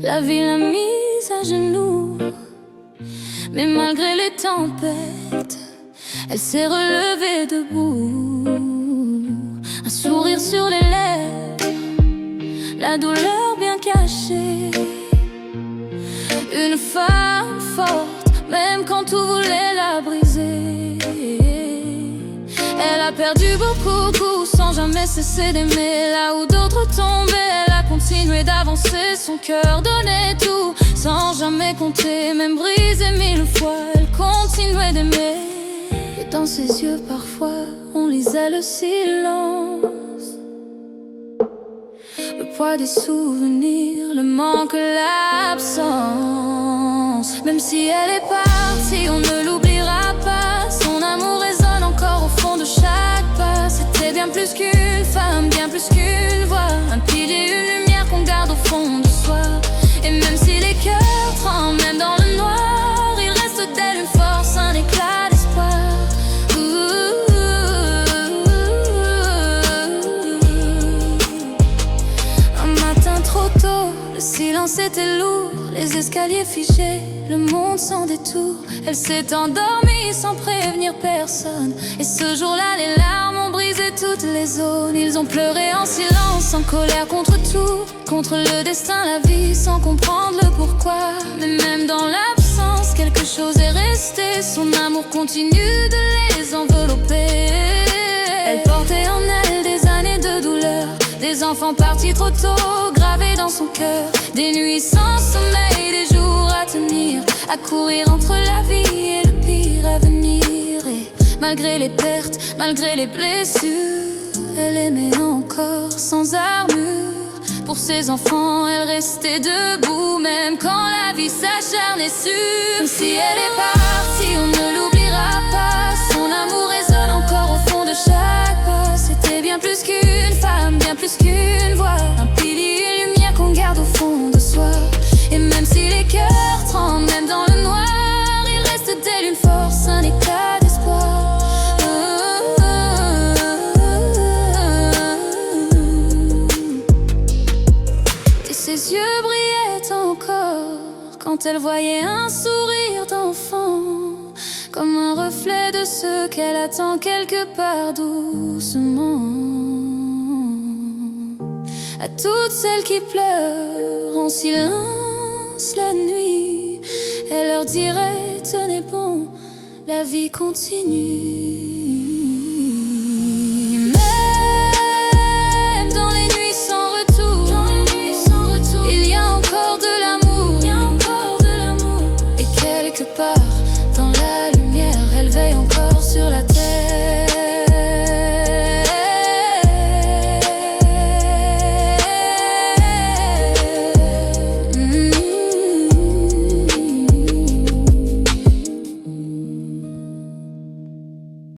La vie l'a mise à genoux, mais malgré les tempêtes, elle s'est relevée debout. Un sourire sur les lèvres, la douleur bien cachée. Une femme forte, même quand tout voulait la briser. Elle a perdu beaucoup sans jamais cesser d'aimer. Là où d'autres tombaient, elle a continué d'avancer. Son cœur donnait tout sans jamais compter. Même brisée 1000 fois, elle continuait d'aimer. Et dans ses yeux parfois, on lisait le silence, le poids des souvenirs, le manque, l'absence. Même si elle est partie, on ne l'oubliera pas. Son amour résonne encore au fond de chaque pas. C'était bien plus qu'une femme, bien plus qu'une voix. Un pilier, une lumière qu'on garde au fond de soi. Et même si les cœurs tremblent, même dans le noir, il reste d'elle une force, un éclat d'espoir. Un matin trop tôt, le silence était lourd, les escaliers figés, le monde sans détour. Elle s'est endormie sans prévenir personne. Et ce jour-là, les larmes ont brisé toutes les zones. Ils ont pleuré en silence, en colère contre tout, contre le destin, la vie, sans comprendre le pourquoi. Mais même dans l'absence, quelque chose est resté. Son amour continue de les envelopper. Elle portait en elle des années de douleur, des enfants partis trop tôt, gravés dans son cœur. Des nuits sans sommeil, des jours à tenir, à courir entre la vie et le pire à venir. Et malgré les pertes, malgré les blessures, elle aimait encore sans armure. Pour ses enfants, elle restait debout, même quand la vie s'acharnait sur. Même si elle est partie, on ne l'oubliera pas. Son amour résonne encore au fond de chaque pas. C'était bien plus qu'une femme, bien plus qu'une voix. Un pilier, une lumière qu'on garde au fond de soi. Et même si les cœurs tremblent, même dans le noir, il reste d'elle une force, un éclat d'espoir. Et ses yeux brillaient encore quand elle voyait un sourire d'enfant, comme un reflet de ce qu'elle attend quelque part doucement. À toutes celles qui pleurent en silence la nuit, elle leur dirait: tenez bon, la vie continue. Même dans les nuits sans retour, il y a encore de l'amour, et quelque part